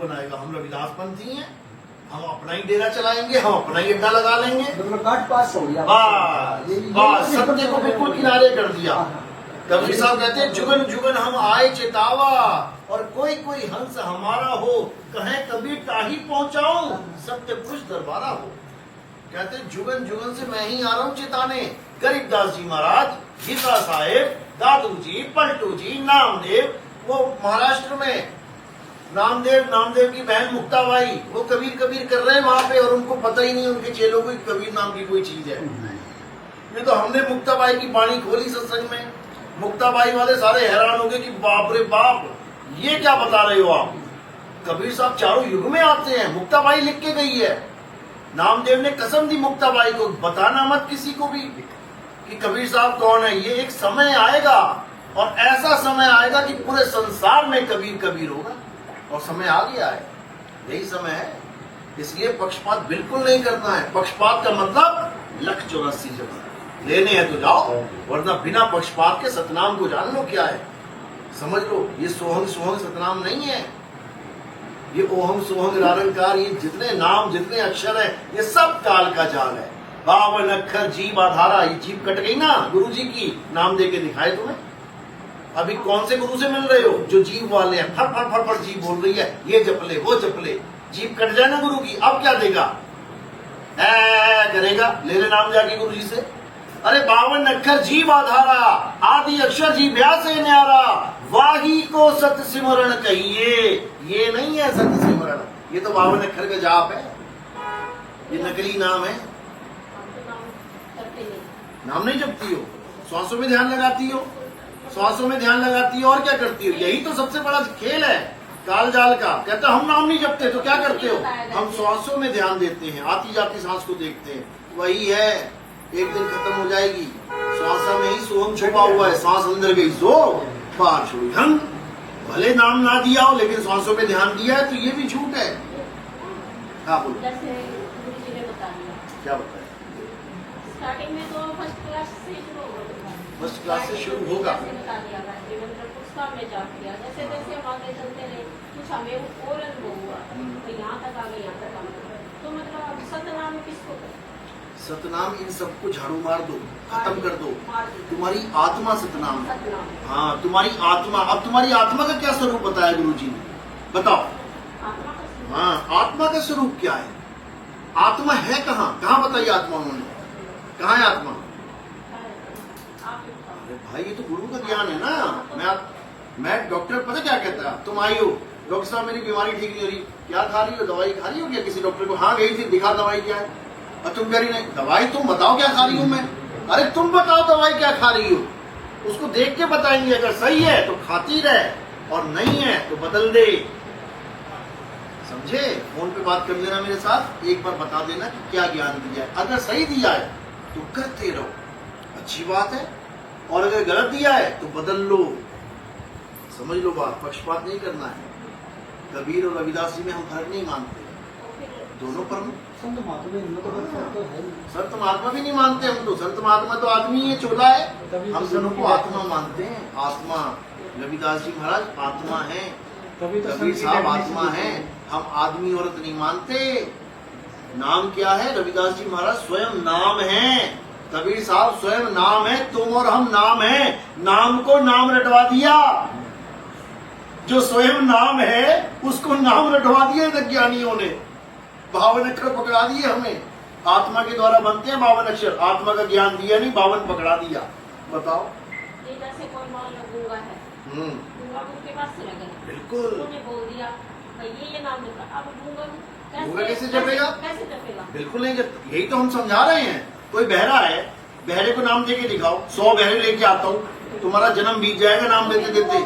बनाएगा। हम रविदास पंथी हैं, हम अपना ही डेरा चलाएंगे, हम अपना ही अड्डा लगा लेंगे। काट पास हो गया, बस सत्य को बिल्कुल किनारे कर दिया। कबीर साहब कहते हैं जुगन जुगन हम आए चेतावा, और कोई कोई हंस हमारा हो, कहे कबीर ताही पहुंचाऊं, सत्य पुरुष दरबारा हो। कहते हैं जुगन जुगन से मैं ही आ रहा हूं चेताने। गरीबदास जी महाराज, गीता साहेब, दादू जी, पलटू जी, नामदेव, वो महाराष्ट्र में नामदेव की बहन मुक्ताबाई, वो कबीर कबीर कर रहे हैं वहां पे, और उनको पता ही नहीं उनके चेलों को कबीर नाम की कोई चीज है। ये तो हमने मुक्ताबाई की बाणी खोली सत्संग में, मुक्ताबाई वाले सारे हैरान हो गए कि बाप रे बाप, ये क्या बता रहे हो आप। कबीर साहब चारों युग में आते हैं, मुक्ताबाई लिख के गई है। नामदेव ने कसम दी मुक्ताबाई को, बताना मत किसी को भी कि कबीर साहब कौन है। ये एक समय आएगा, और ऐसा समय आएगा कि पूरे संसार में कबीर कबीर होगा, और समय आ गया है, यही समय है। इसलिए पक्षपात बिल्कुल नहीं करना है। पक्षपात का मतलब 184 जगह लेने हैं तो जाओ, वरना बिना पक्षपात के सतनाम को जान लो क्या है, समझ लो। ये सोहंग सोहंग सतनाम नहीं है, ये ओहम सोहंग निरंकार, ये जितने नाम जितने अक्षर है, ये सब काल का जाल है। 52 अक्षर जीव आधारा, ये जीव कट गई ना गुरु जी की, नाम दे के दिखाए तुम्हें। अभी कौन से गुरु से मिल रहे हो जो जीव वाले हैं, फट फट फट फट जीव बोल रही है, ये जपले वो जपले, जीव कट जाए ना गुरु की, अब क्या देगा, करेगा, ले ले नाम जाके गुरु जी से। अरे 52 अक्षर जीव आधारा, आदि अक्षर जीव व्यास से न्यारा, वाही को सत सिमरण कहिए। ये नहीं है सत सिमरण, ये तो 52 अक्षर का जाप है, ये नकली नाम है। नाम नहीं जपती हो, श्वासों में ध्यान लगाती हो, श्वासों में ध्यान लगाती हो, और क्या करती हो। यही तो सबसे बड़ा खेल है काल जाल का। कहते हम नाम नहीं जपते तो क्या करते हो, हम श्वासों में ध्यान देते हैं, आती जाती सांस को देखते हैं। वही है, एक दिन खत्म हो जाएगी। श्वासा में ही सोहम छुपा हुआ है, सांस अंदर गई सो बाहर छोड़ी हम। भले नाम ना दिया हो, लेकिन श्वासों पे ध्यान दिया है, तो ये भी झूठ है। हाँ बोलो, क्या बताया। स्टार्टिंग में तो फर्स्ट क्लास से शुरू होगा, फर्स्ट क्लास से शुरू होगा। जैसे जैसे हम आगे चलते रहे, कुछ हमें और अनुभव हुआ, तो यहाँ तक आ गए, यहाँ तक आ गए। तो मतलब सतनाम किसको, सतनाम इन सबको झाड़ू मार दो, खत्म कर दो। तुम्हारी आत्मा सतनाम है। हाँ, तुम्हारी आत्मा। अब तुम्हारी आत्मा का क्या स्वरूप बताया गुरु जी ने, बताओ। हाँ, आत्मा का स्वरूप क्या है, आत्मा है कहाँ, कहाँ बताइए आत्मा उन्होंने, कहाँ है आत्मा। अरे भाई, ये तो गुरु का ज्ञान है ना। मैं डॉक्टर पता क्या कहता है, तुम आई हो, डॉक्टर साहब मेरी बीमारी ठीक नहीं हो रही, क्या खा रही हो, दवाई खा रही हो क्या किसी डॉक्टर को। हाँ गई थी, दिखा दवाई क्या है, और तुम कह रही नहीं, दवाई तुम बताओ क्या खा रही हूँ मैं। अरे तुम बताओ दवाई क्या खा रही हो, उसको देख के बताएंगे। अगर सही है तो खाती रहे, और नहीं है तो बदल दे, समझे। फोन पे बात कर लेना मेरे साथ, एक बार बता देना कि क्या ज्ञान दिया है। अगर सही दिया है तो करते रहो, अच्छी बात है, और अगर गलत दिया है तो बदल लो, समझ लो बात। पक्षपात नहीं करना है। कबीर और रविदास जी में हम फर्क नहीं मानते, दोनों पर संत महात्मा तो है। संत महात्मा भी नहीं मानते हम तो। संत महात्मा तो आदमी है, चोला है, हम दोनों को आत्मा मानते हैं। आत्मा, रविदास जी महाराज आत्मा है, कबीर साहब आत्मा है, हम आदमी औरत नहीं मानते। नाम क्या है, रविदास जी महाराज स्वयं नाम है, कबीर साहब स्वयं नाम है, तुम और हम नाम है। नाम को नाम रटवा दिया, जो स्वयं नाम है उसको नाम रटवा दिया ज्ञानियों ने। 52 अक्षर पकड़ा दिए हमें, आत्मा के द्वारा बनते हैं 52 अक्षर। आत्मा का ज्ञान दिया नहीं, 52 पकड़ा दिया। बताओ, जैसे कोई मान लो गूंगा है, गूंगा उनके पास से लगे, बिल्कुल उन्होंने बोल दिया भाई ये नाम जपा, अब गूंगा कैसे जपेगा, कैसे जपेगा, बिल्कुल नहीं जप। यही तो हम समझा रहे हैं। कोई बहरा है, बहरे को नाम देके दिखाओ, 100 बहरे लेके आता हूँ, तुम्हारा जन्म बीत जाएगा नाम देते देते।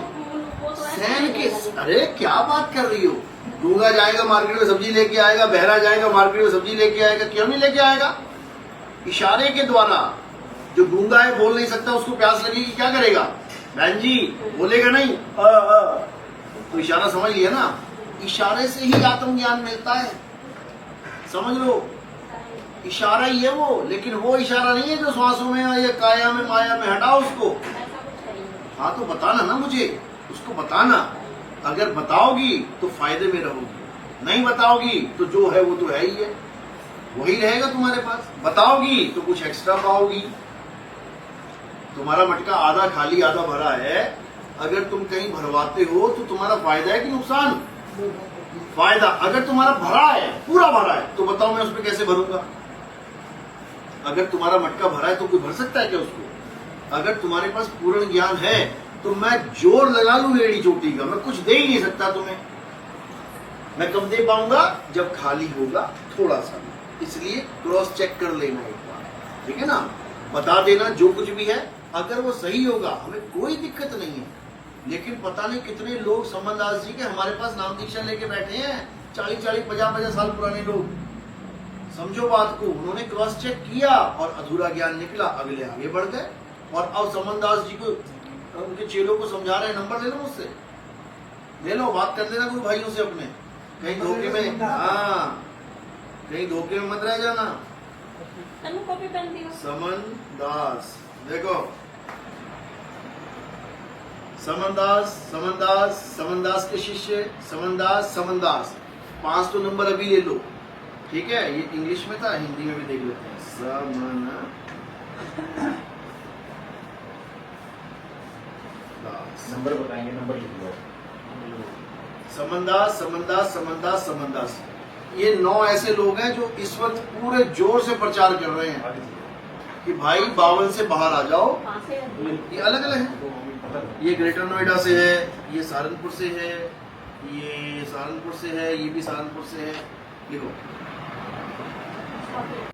सहन के, अरे क्या बात कर रही हो। गूंगा जाएगा मार्केट में सब्जी लेके आएगा, बहरा जाएगा मार्केट में सब्जी लेके आएगा, क्यों नहीं लेके आएगा। इशारे के द्वारा, जो गूंगा है बोल नहीं सकता, उसको प्यास लगेगी, क्या करेगा, बहन जी बोलेगा नहीं, तो इशारा समझ लिया ना। इशारे से ही आत्मज्ञान मिलता है, समझ लो। इशारा ही है वो, लेकिन वो इशारा नहीं है जो श्वासों में या काया में माया में, हटाओ उसको। हाँ तो बताना ना मुझे, उसको बताना। अगर बताओगी तो फायदे में रहोगी। नहीं बताओगी तो जो है वो तो है ही है, वही रहेगा तुम्हारे पास। बताओगी तो कुछ एक्स्ट्रा पाओगी। तुम्हारा मटका आधा खाली आधा भरा है, अगर तुम कहीं भरवाते हो तो तुम्हारा फायदा है कि नुकसान? फायदा। अगर तुम्हारा भरा है, पूरा भरा है, तो बताओ मैं उसमें कैसे भरूंगा? अगर तुम्हारा मटका भरा है तो कोई भर सकता है क्या उसको? अगर तुम्हारे पास पूर्ण ज्ञान है तो मैं जोर लगा लूं एड़ी चोटी का, मैं कुछ दे ही नहीं सकता तुम्हें। मैं कब दे पाऊंगा? जब खाली होगा थोड़ा सा। इसलिए क्रॉस चेक कर लेना एक बार, ठीक है ना? बता देना जो कुछ भी है, अगर वो सही होगा हमें कोई दिक्कत नहीं है। लेकिन पता नहीं कितने लोग समन दास जी के हमारे पास नाम दीक्षा लेके बैठे हैं, 40-40, 50-50 साल पुराने लोग। समझो बात को, उन्होंने क्रॉस चेक किया और अधूरा ज्ञान निकला, अगले आगे बढ़ गए। और अब समन दास जी को, उनके चेलों को समझा रहे हैं। नंबर ले लो मुझसे, ले लो, बात कर लेना गुरु भाइयों से अपने, कहीं धोखे में, हाँ कहीं धोखे में मत रह जाना। तनु कॉपी पेन दियो। समन दास, देखो समन दास, समन दास, समन दास के शिष्य समन दास, समन दास। 5 तो नंबर अभी ले लो, ठीक है? ये इंग्लिश में था, हिंदी में भी देख लेते हैं। समन दास, नंबर बताएंगे, नंबर लिख लो। समनदास, समनदास, समनदास, समनदास। ये 9 ऐसे लोग हैं जो इस वक्त पूरे जोर से प्रचार कर रहे हैं कि भाई 52 से बाहर आ जाओ। कहाँ से है? ये अलग अलग है, ये ग्रेटर नोएडा से है, ये सहारनपुर से है, ये सहारनपुर से है, ये भी सहारनपुर से है। देखो कॉपी।